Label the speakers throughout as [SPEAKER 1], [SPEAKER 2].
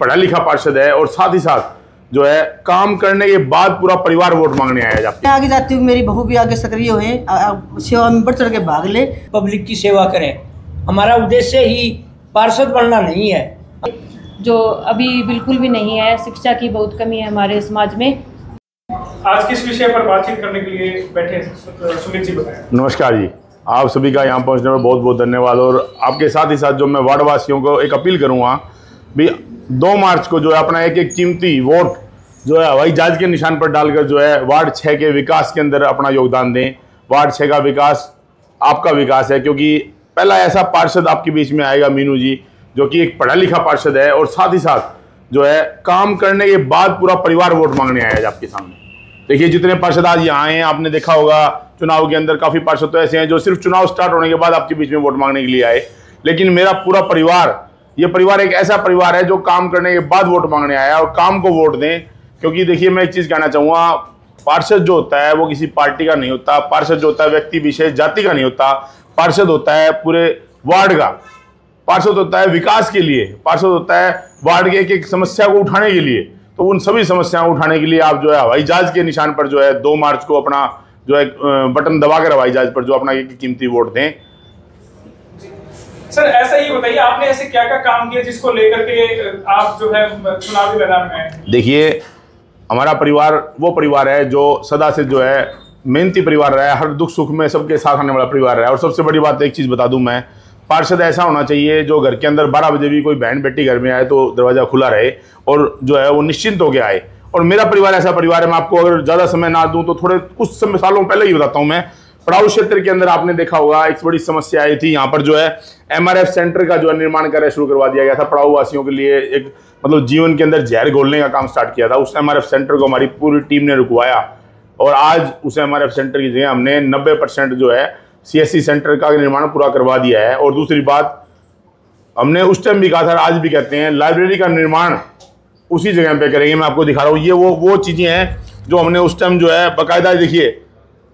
[SPEAKER 1] पढ़ा लिखा पार्षद है और साथ ही साथ जो है काम करने के बाद पूरा परिवार वोट मांगने आया जाता है।
[SPEAKER 2] आगे जाती हूँ, मेरी बहू भी आगे सक्रिय है, सेवा में बढ़ चढ़ के भाग ले,
[SPEAKER 3] पब्लिक की सेवा करें। हमारा उद्देश्य ही पार्षद बनना नहीं है,
[SPEAKER 4] जो अभी बिल्कुल भी नहीं है। शिक्षा की बहुत कमी है हमारे समाज में।
[SPEAKER 5] आज किस विषय पर बातचीत करने के लिए बैठे सुमित जी, बताएं।
[SPEAKER 1] नमस्कार जी, आप सभी का यहाँ पहुँचने में बहुत बहुत धन्यवाद। और आपके साथ ही साथ जो मैं वार्ड वासियों को एक अपील करूँगा भी 2 मार्च को जो है अपना एक कीमती वोट जो है हवाई जहाज के निशान पर डालकर जो है वार्ड 6 के विकास के अंदर अपना योगदान दें। वार्ड 6 का विकास आपका विकास है, क्योंकि पहला ऐसा पार्षद आपके बीच में आएगा मीनू जी, जो कि एक पढ़ा लिखा पार्षद है और साथ ही साथ जो है काम करने के बाद पूरा परिवार वोट मांगने आया आपके सामने। देखिए जितने पार्षद आज यहाँ आए हैं, आपने देखा होगा चुनाव के अंदर काफ़ी पार्षद तो ऐसे हैं जो सिर्फ चुनाव स्टार्ट होने के बाद आपके बीच में वोट मांगने के लिए आए, लेकिन मेरा पूरा परिवार, ये परिवार एक ऐसा परिवार है जो काम करने के बाद वोट मांगने आया और काम को वोट दें। क्योंकि देखिए मैं एक चीज़ कहना चाहूँगा, पार्षद जो होता है वो किसी पार्टी का नहीं होता, पार्षद जो होता है व्यक्ति विशेष जाति का नहीं होता, पार्षद होता है पूरे वार्ड का, पार्षद होता है विकास के लिए, पार्षद होता है वार्ड के एक समस्या को उठाने के लिए। तो उन सभी समस्याओं उठाने के लिए आप जो है हवाई जहाज के निशान पर जो है 2 मार्च को अपना जो है बटन दबाकर हवाई जहाज पर जो अपना एक कीमती वोट दें।
[SPEAKER 5] सर ऐसा ही बताइए, आपने ऐसे क्या क्या काम किया जिसको लेकर के आप जो है चुनावी मैदान में हैं? देखिए
[SPEAKER 1] हमारा परिवार वो परिवार है जो सदा से जो है मेहनती परिवार रहा है, हर दुख सुख में सबके साथ आने वाला परिवार रहा है। और सबसे बड़ी बात एक चीज़ बता दूं मैं, पार्षद ऐसा होना चाहिए जो घर के अंदर 12 बजे भी कोई बहन बेटी घर में आए तो दरवाज़ा खुला रहे और जो है वो निश्चिंत होकर आए। और मेरा परिवार ऐसा परिवार है, मैं आपको अगर ज़्यादा समय ना दूं तो थोड़े कुछ सालों पहले ही बताता हूँ मैं। पड़ाव क्षेत्र के अंदर आपने देखा होगा एक बड़ी समस्या आई थी, यहाँ पर जो है MRF सेंटर का जो है निर्माण कार्य शुरू करवा दिया गया था। पड़ाव वासियों के लिए एक मतलब जीवन के अंदर जहर घोलने का काम स्टार्ट किया था। उस MRF सेंटर को हमारी पूरी टीम ने रुकवाया और आज उस MRF सेंटर की जगह हमने 90% जो है CSC सेंटर का निर्माण पूरा करवा दिया है। और दूसरी बात, हमने उस टाइम भी कहा था, आज भी कहते हैं, लाइब्रेरी का निर्माण उसी जगह पे करेंगे। मैं आपको दिखा रहा हूँ, ये वो चीज़ें हैं जो हमने उस टाइम जो है बाकायदा, देखिए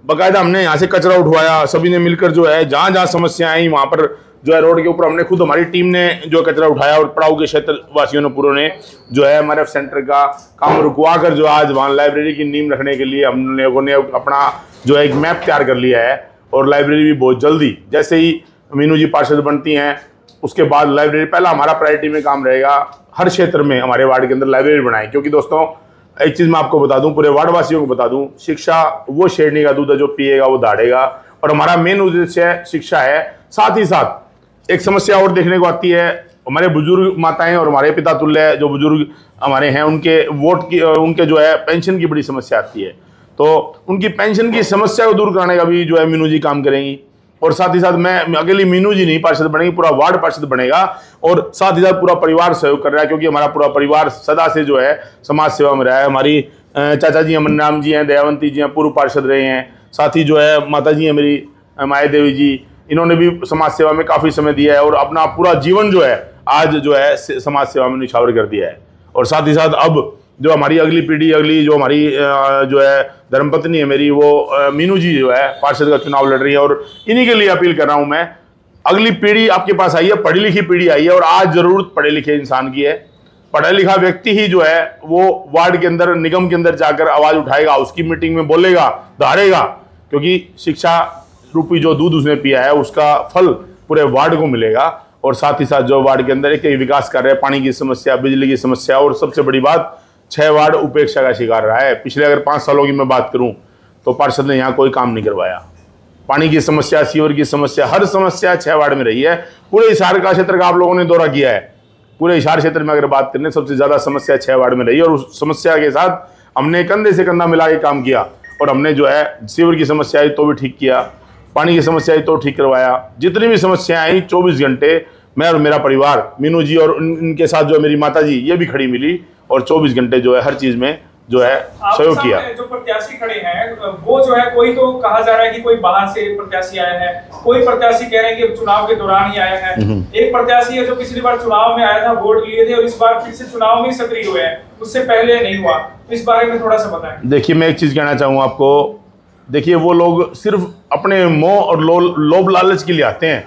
[SPEAKER 1] बाकायदा हमने यहाँ से कचरा उठवाया, सभी ने मिलकर जो है जहाँ जहाँ समस्याएं आई वहाँ पर जो है रोड के ऊपर हमने खुद, हमारी टीम ने जो कचरा उठाया और पड़ाव के क्षेत्र वासियों ने पूरों ने जो है MRF सेंटर का काम रुकवा कर जो आज वहाँ लाइब्रेरी की नींव रखने के लिए हम लोगों ने अपना जो है एक मैप तैयार कर लिया है। और लाइब्रेरी भी बहुत जल्दी, जैसे ही मीनू जी पार्षद बनती हैं उसके बाद लाइब्रेरी पहला हमारा प्रायोरिटी में काम रहेगा, हर क्षेत्र में हमारे वार्ड के अंदर लाइब्रेरी बनाएं। क्योंकि दोस्तों एक चीज़ मैं आपको बता दूं, पूरे वार्ड वासियों को बता दूं, शिक्षा वो शेरनी का दूध है जो पिएगा वो दाढ़ेगा। और हमारा मेन उद्देश्य शिक्षा है। साथ ही साथ एक समस्या और देखने को आती है, हमारे बुजुर्ग माताएं और हमारे पिता तुल्य जो बुजुर्ग हमारे हैं उनके वोट की, उनके जो है पेंशन की बड़ी समस्या आती है। तो उनकी पेंशन की समस्या को दूर कराने का भी जो है मीनू जी काम करेंगी। और साथ ही साथ मैं अकेली मीनू जी नहीं पार्षद बनेगी, पूरा वार्ड पार्षद बनेगा। और साथ ही साथ पूरा परिवार सहयोग कर रहा है, क्योंकि हमारा पूरा परिवार सदा से जो है समाज सेवा में रहा है। हमारी चाचा जी अमन राम जी हैं, दयावंती जी हैं, पूर्व पार्षद रहे हैं। साथ ही जो है माता जी हैं मेरी माया देवी जी, इन्होंने भी समाज सेवा में काफ़ी समय दिया है और अपना पूरा जीवन जो है आज जो है समाज सेवा में निछावर कर दिया है। और साथ ही साथ अब जो हमारी अगली पीढ़ी, अगली जो हमारी जो है धर्मपत्नी है मेरी, वो मीनू जी जो है पार्षद का चुनाव लड़ रही है। और इन्हीं के लिए अपील कर रहा हूँ मैं, अगली पीढ़ी आपके पास आई है, पढ़ी लिखी पीढ़ी आई है और आज ज़रूरत पढ़े लिखे इंसान की है। पढ़ा लिखा व्यक्ति ही जो है वो वार्ड के अंदर, निगम के अंदर जाकर आवाज़ उठाएगा, उसकी मीटिंग में बोलेगा, धारेगा। क्योंकि शिक्षा रूपी जो दूध उसने पिया है उसका फल पूरे वार्ड को मिलेगा। और साथ ही साथ जो वार्ड के अंदर एक विकास कर रहे हैं, पानी की समस्या, बिजली की समस्या, और सबसे बड़ी बात 6 वार्ड उपेक्षा का शिकार रहा है। पिछले अगर 5 सालों की मैं बात करूं तो पार्षद ने यहाँ कोई काम नहीं करवाया। पानी की समस्या, सीवर की समस्या, हर समस्या 6 वार्ड में रही है। पूरे हिसार का क्षेत्र का आप लोगों ने दौरा किया है, पूरे हिसार क्षेत्र में अगर बात करें सबसे ज़्यादा समस्या 6 वार्ड में रही है। और उस समस्या के साथ हमने कंधे से कंधा मिला के काम किया और हमने जो है सीवर की समस्या आई तो भी ठीक किया, पानी की समस्या आई तो ठीक करवाया। जितनी भी समस्याएं आई 24 घंटे मैं और मेरा परिवार, मीनू जी और इनके साथ जो मेरी माता जी ये भी खड़ी मिली और 24 घंटे जो है हर चीज़ में जो है सहयोग किया।
[SPEAKER 5] जो प्रत्याशी खड़े हैं वो जो है, कोई तो कहा जा रहा है कि कोई बाहर से प्रत्याशी आया है, कोई प्रत्याशी कह रहे हैं कि चुनाव के दौरान ही आया है। एक प्रत्याशी है जो पिछली बार चुनाव में आया था, वोट लिए थे और इस बार फिर से चुनाव में सक्रिय हुए हैं, उससे पहले नहीं हुआ। इस बारे में थोड़ा सा बताएं।
[SPEAKER 1] देखिए मैं एक चीज़ कहना चाहूँगा आपको, देखिए वो लोग सिर्फ अपने मोह और लोभ लालच के लिए आते हैं।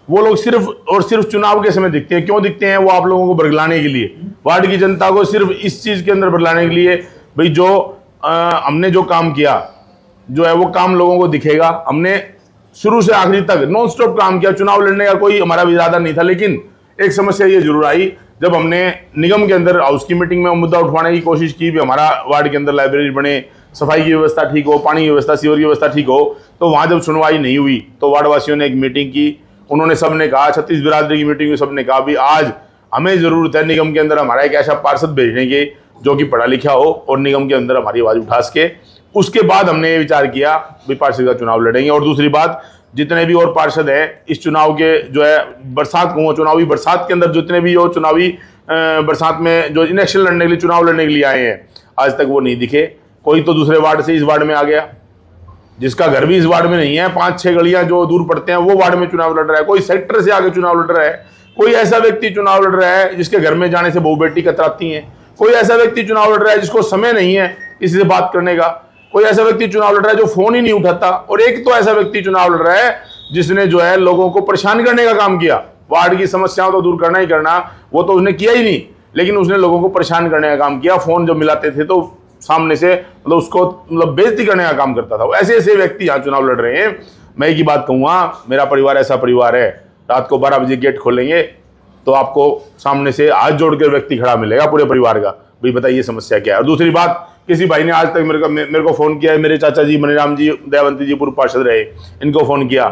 [SPEAKER 1] वो लोग सिर्फ और सिर्फ चुनाव के समय दिखते हैं। क्यों दिखते हैं? वो आप लोगों को बरगलाने के लिए, वार्ड की जनता को सिर्फ इस चीज़ के अंदर बरगलाने के लिए, भाई जो हमने जो काम किया जो है वो काम लोगों को दिखेगा। हमने शुरू से आखिरी तक नॉन स्टॉप काम किया, चुनाव लड़ने का कोई हमारा इरादा नहीं था। लेकिन एक समस्या ये जरूर आई जब हमने निगम के अंदर हाउस की मीटिंग में मुद्दा उठवाने की कोशिश की भी हमारा वार्ड के अंदर लाइब्रेरी बने, सफाई की व्यवस्था ठीक हो, पानी की व्यवस्था, सीवर की व्यवस्था ठीक हो। तो वहाँ जब सुनवाई नहीं हुई तो वार्ड वासियों ने एक मीटिंग की। उन्होंने सबने कहा, 36 बिरादरी की मीटिंग में सबने कहा भी आज हमें ज़रूरत है निगम के अंदर हमारा एक ऐसा पार्षद भेजने के जो कि पढ़ा लिखा हो और निगम के अंदर हमारी आवाज़ उठा सके। उसके बाद हमने ये विचार किया भी पार्षद का चुनाव लड़ेंगे। और दूसरी बात, जितने भी और पार्षद हैं इस चुनाव के जो है बरसात को चुनावी बरसात के अंदर जितने भी वो चुनावी बरसात में जो इलेक्शन लड़ने के लिए चुनाव लड़ने के लिए आए हैं, आज तक वो नहीं दिखे। कोई तो दूसरे वार्ड से इस वार्ड में आ गया, जिसका घर भी इस वार्ड में नहीं है, 5-6 गलियां जो दूर पड़ते हैं वो वार्ड में चुनाव लड़ रहा है। कोई सेक्टर से आगे चुनाव लड़ रहा है। कोई ऐसा व्यक्ति चुनाव लड़ रहा है जिसके घर में जाने से बहू बेटी कतराती हैं। कोई ऐसा व्यक्ति चुनाव लड़ रहा है जिसको समय नहीं है किसी से बात करने का। कोई ऐसा व्यक्ति चुनाव लड़ रहा है जो फोन ही नहीं उठाता। और एक तो ऐसा व्यक्ति चुनाव लड़ रहा है जिसने जो है लोगों को परेशान करने का काम किया। वार्ड की समस्याओं तो दूर करना ही करना, वो तो उसने किया ही नहीं, लेकिन उसने लोगों को परेशान करने का काम किया। फोन जब मिलाते थे तो सामने से मतलब उसको मतलब बेइज्जती करने का काम करता था। ऐसे ऐसे व्यक्ति यहाँ चुनाव लड़ रहे हैं। मैं एक ही बात कहूँगा, मेरा परिवार ऐसा परिवार है, रात को 12 बजे गेट खोलेंगे तो आपको सामने से हाथ जोड़कर व्यक्ति खड़ा मिलेगा पूरे परिवार का, भाई बताइए समस्या क्या है। और दूसरी बात, किसी भाई ने आज तक मेरे को फ़ोन किया है, मेरे चाचा जी मनीराम जी दयावंती जी पूर्व पार्षद रहे, इनको फ़ोन किया,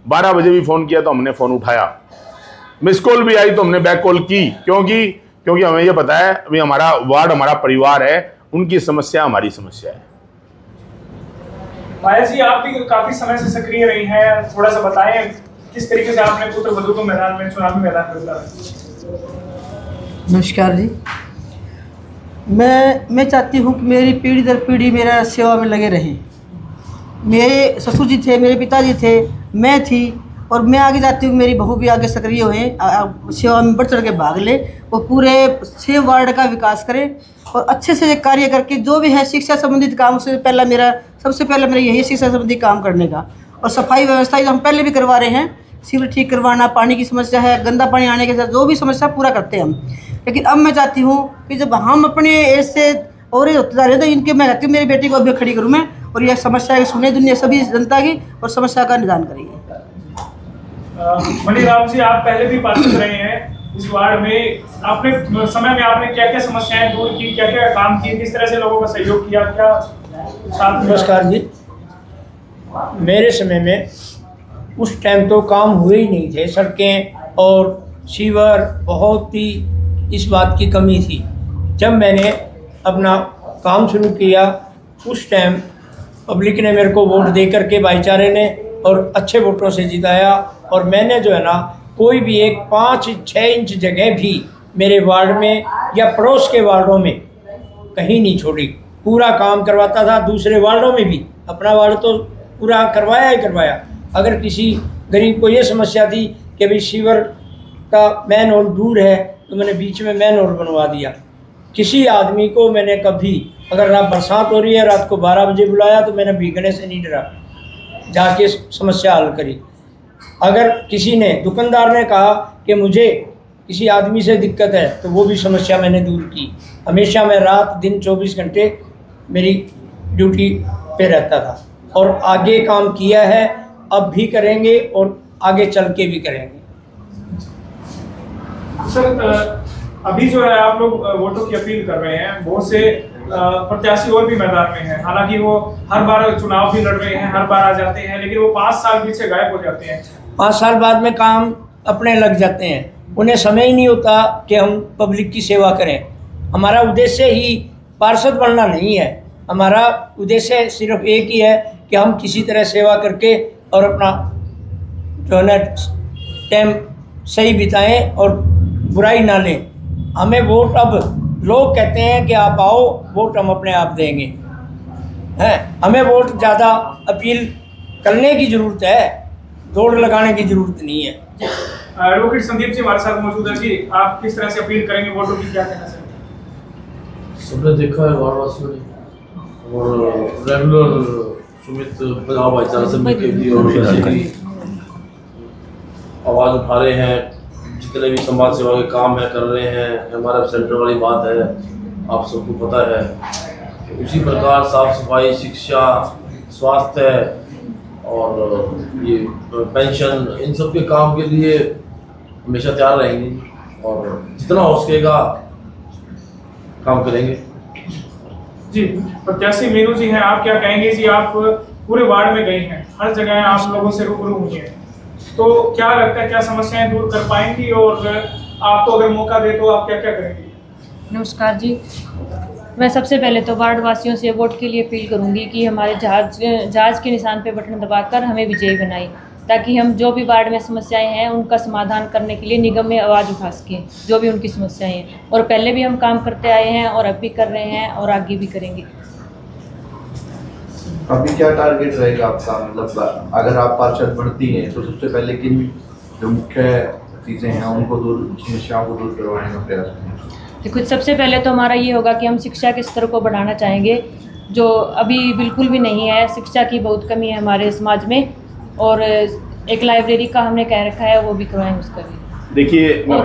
[SPEAKER 1] 12 बजे भी फ़ोन किया तो हमने फ़ोन उठाया, मिस कॉल भी आई तो हमने बैक कॉल की। क्योंकि हमें ये पता है भाई हमारा वार्ड हमारा परिवार है, उनकी समस्या हमारी समस्या है।
[SPEAKER 5] माया जी, आप भी काफी समय से सक्रिय रही हैं, थोड़ा सा बताएं किस तरीके से आपने पुत्र वधू को मैदान में चुनावी मैदान में उतारा।
[SPEAKER 2] नमस्कार जी। मैं चाहती हूँ कि मेरी पीढ़ी दर पीढ़ी मेरा सेवा में लगे रहें। मेरे ससुर जी थे, मेरे पिताजी थे, मैं थी, और मैं आगे चाहती हूँ मेरी बहू भी आगे सक्रिय हुए, सेवा में बढ़ चढ़ के भाग ले, वो पूरे 6 वार्ड का विकास करे और अच्छे से कार्य करके जो भी है शिक्षा संबंधित काम, उससे सबसे पहले मेरा यही शिक्षा संबंधी काम करने का। और सफाई व्यवस्था जो हम पहले भी करवा रहे हैं, सीवर ठीक करवाना, पानी की समस्या है, गंदा पानी आने के साथ जो भी समस्या पूरा करते हैं हम। लेकिन अब मैं चाहती हूँ कि जब हम अपने एज से और होते जा रहे हैं तो इनके मैं कहती हूँ मेरी बेटी को अभी खड़ी करूँ मैं, और यह समस्या सुने दुनिया सभी जनता की और समस्या का निदान करेंगे।
[SPEAKER 5] मनीराम जी, आप पहले भी पार्षद रहे हैं इस वार्ड में, आपने समय में आपने क्या क्या समस्याएं दूर की, क्या क्या काम किए, किस तरह से लोगों का सहयोग किया, क्या साथ?
[SPEAKER 3] नमस्कार जी। मेरे समय में उस टाइम तो काम हुए ही नहीं थे, सड़कें और सीवर बहुत ही इस बात की कमी थी। जब मैंने अपना काम शुरू किया उस टाइम पब्लिक ने मेरे को वोट दे करके, भाईचारे ने, और अच्छे वोटों से जिताया। और मैंने जो है ना कोई भी एक 5-6 इंच जगह भी मेरे वार्ड में या पड़ोस के वार्डों में कहीं नहीं छोड़ी, पूरा काम करवाता था। दूसरे वार्डों में भी अपना वार्ड तो पूरा करवाया ही करवाया। अगर किसी गरीब को ये समस्या थी कि भाई सीवर का मैन होल दूर है तो मैंने बीच में मैन होल बनवा दिया। किसी आदमी को मैंने कभी, अगर रात बरसात हो रही है, रात को 12 बजे बुलाया तो मैंने भीगने से नहीं डरा, जाके समस्या हल करी। अगर किसी ने, दुकानदार ने कहा कि मुझे किसी आदमी से दिक्कत है तो वो भी समस्या मैंने दूर की। हमेशा मैं रात दिन 24 घंटे मेरी ड्यूटी पे रहता था और आगे काम किया है, अब भी करेंगे और आगे चल के भी करेंगे।
[SPEAKER 5] सर, अभी जो है आप लोग वोटों की अपील कर रहे हैं, बहुत से प्रत्याशी और भी मैदान में हैं, हालांकि वो हर बार चुनाव भी लड़ रहे हैं, हर बार आ जाते हैं, लेकिन वो 5 साल बीच से गायब हो जाते हैं।
[SPEAKER 3] 5 साल बाद में काम अपने लग जाते हैं, उन्हें समय ही नहीं होता कि हम पब्लिक की सेवा करें। हमारा उद्देश्य ही पार्षद बनना नहीं है, हमारा उद्देश्य सिर्फ एक ही है कि हम किसी तरह सेवा करके और अपना जो है टाइम सही बिताएं और बुराई ना लें। हमें वोट, अब लोग कहते हैं कि आप आओ, वोट हम अपने आप देंगे, हैं, हमें वोट ज़्यादा अपील करने की ज़रूरत है, दौड़ लगाने की ज़रूरत नहीं है।
[SPEAKER 5] एडवोकेट संदीप जी हमारे साथ मौजूद है जी, आप किस तरह से अपील करेंगे वोटों की, क्या कहना चाहेंगे?
[SPEAKER 6] सबने देखा है वाराणसी में और रेगुलर सुमित भाईचारा समिति की और आवाज़ उठा रहे हैं, जितने भी समाज सेवा के काम है कर रहे हैं। MRF सेंटर वाली बात है, आप सबको पता है। उसी प्रकार साफ सफाई, शिक्षा, स्वास्थ्य और ये पेंशन, इन सब के काम के लिए हमेशा तैयार रहेंगे और जितना हो सकेगा काम करेंगे।
[SPEAKER 5] जी, प्रत्याशी मीनू जी हैं, आप क्या कहेंगे जी? आप पूरे वार्ड में गई हैं, हर जगह आप लोगों से रूबरू हुई हैं, तो क्या लगता है, क्या समस्याएं दूर कर पाएंगी और आपको अगर मौका दे तो आप क्या क्या करेंगी?
[SPEAKER 4] नमस्कार जी, मैं सबसे पहले तो वार्ड वासियों से वोट के लिए अपील करूंगी कि हमारे जहाज के निशान पे बटन दबाकर हमें विजयी बनाएं, ताकि हम जो भी वार्ड में समस्याएं हैं उनका समाधान करने के लिए निगम में आवाज़ उठा सकें, जो भी उनकी समस्याएं हैं। और पहले भी हम काम करते आए हैं और अब भी कर रहे हैं और आगे भी करेंगे।
[SPEAKER 7] अभी क्या टारगेट रहेगा आपका? मतलब अगर आप पार्षद बनती हैं तो सबसे पहले किन जो मुख्य चीज़ें हैं उनको समस्याओं को दूर करवाने का प्रयास करेंगे?
[SPEAKER 4] देखो, सबसे पहले तो हमारा ये होगा कि हम शिक्षा के स्तर को बढ़ाना चाहेंगे, जो अभी बिल्कुल भी नहीं है। शिक्षा की बहुत कमी है हमारे समाज में, और एक लाइब्रेरी का हमने कह रखा है, वो भी करवाएंगे उसका भी।
[SPEAKER 1] देखिए मैं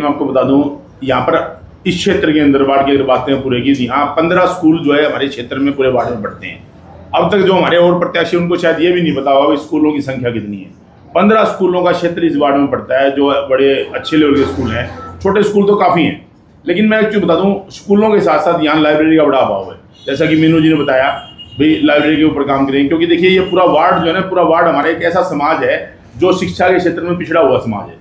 [SPEAKER 1] आपको बता दूं, यहाँ पर इस क्षेत्र के अंदर वार्ड की अगर बातें पूरे की, यहाँ 15 स्कूल जो है हमारे क्षेत्र में पूरे वार्ड में पढ़ते हैं। अब तक जो हमारे और प्रत्याशी उनको शायद ये भी नहीं पता होगा स्कूलों की संख्या कितनी है। 15 स्कूलों का क्षेत्र इस वार्ड में पड़ता है, जो बड़े अच्छे लेवल के स्कूल हैं। छोटे स्कूल तो काफ़ी हैं, लेकिन मैं एक चीज़ बता दूँ, स्कूलों के साथ साथ यहाँ लाइब्रेरी का बड़ा अभाव है। जैसा कि मीनू जी ने बताया, भाई लाइब्रेरी के ऊपर काम करेंगे, क्योंकि देखिए ये पूरा वार्ड जो है ना, पूरा वार्ड हमारा एक ऐसा समाज है जो शिक्षा के क्षेत्र में पिछड़ा हुआ समाज है।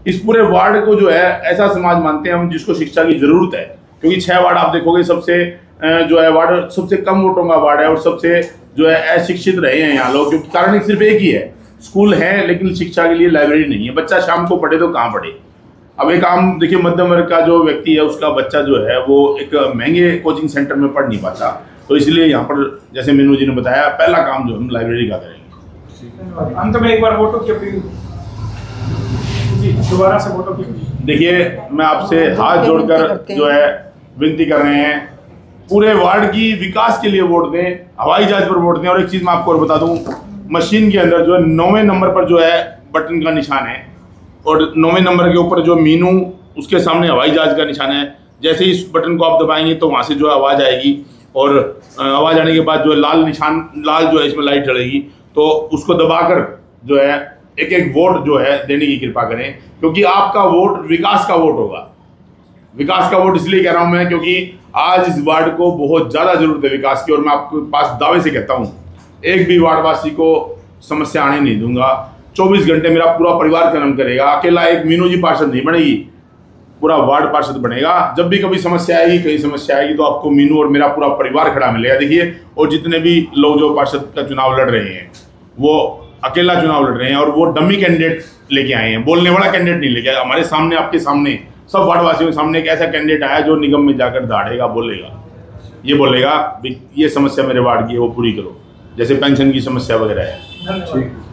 [SPEAKER 1] इस पूरे वार्ड को जो है ऐसा समाज मानते हैं हम जिसको शिक्षा की ज़रूरत है, क्योंकि 6 वार्ड आप देखोगे सबसे जो है वार्ड सबसे कम वोटों का वार्ड है और सबसे जो है अशिक्षित रहे हैं यहाँ लोग, क्योंकि कारण सिर्फ एक ही है, स्कूल है लेकिन शिक्षा के लिए लाइब्रेरी नहीं है। बच्चा शाम को पढ़े तो कहाँ पढ़े? अब एक आम देखिए मध्यम वर्ग का जो व्यक्ति है, उसका बच्चा जो है वो एक महंगे कोचिंग सेंटर में पढ़ नहीं पाता, तो इसलिए यहाँ पर जैसे मीनू जी ने बताया, पहला काम जो हम लाइब्रेरी का करेंगे।
[SPEAKER 5] अंत में एक बार वोटों की अपील जी, दोबारा से वोटों की। देखिए मैं आपसे हाथ जोड़कर जो है विनती कर रहे हैं, पूरे वार्ड की विकास के लिए वोट दें, हवाई जहाज पर वोट दें। और एक चीज़ मैं आपको और बता दूं, मशीन के अंदर जो है 9वें नंबर पर जो है बटन का निशान है, और 9वें नंबर के ऊपर जो मीनू, उसके सामने हवाई जहाज का निशान है। जैसे इस बटन को आप दबाएंगे तो वहाँ से जो है आवाज़ आएगी, और आवाज़ आने के बाद जो है लाल निशान, लाल जो है इसमें लाइट जलेगी, तो उसको दबाकर जो है एक एक वोट जो है देने की कृपा करें, क्योंकि आपका वोट विकास का वोट होगा। विकास का वोट इसलिए कह रहा हूं मैं, क्योंकि आज इस वार्ड को बहुत ज़्यादा जरूरत है विकास की, और मैं आपके पास दावे से कहता हूं, एक भी वार्डवासी को समस्या आने नहीं दूंगा। 24 घंटे मेरा पूरा परिवार कर्म करेगा, अकेला एक मीनू जी पार्षद नहीं बनेगी, पूरा वार्ड पार्षद बनेगा। जब भी कभी समस्या आएगी, कहीं समस्या आएगी, तो आपको मीनू और मेरा पूरा परिवार खड़ा मिलेगा। देखिए, और जितने भी लोग जो पार्षद का चुनाव लड़ रहे हैं, वो अकेला चुनाव लड़ रहे हैं, और वो डमी कैंडिडेट लेके आए हैं, बोलने वाला कैंडिडेट नहीं लेके आए। हमारे सामने, आपके सामने, सब वार्डवासियों के सामने एक ऐसा कैंडिडेट आया जो निगम में जाकर दौड़ेगा, बोलेगा, ये बोलेगा ये समस्या मेरे वार्ड की है, वो पूरी करो, जैसे पेंशन की समस्या वगैरह है। धन्यवाद।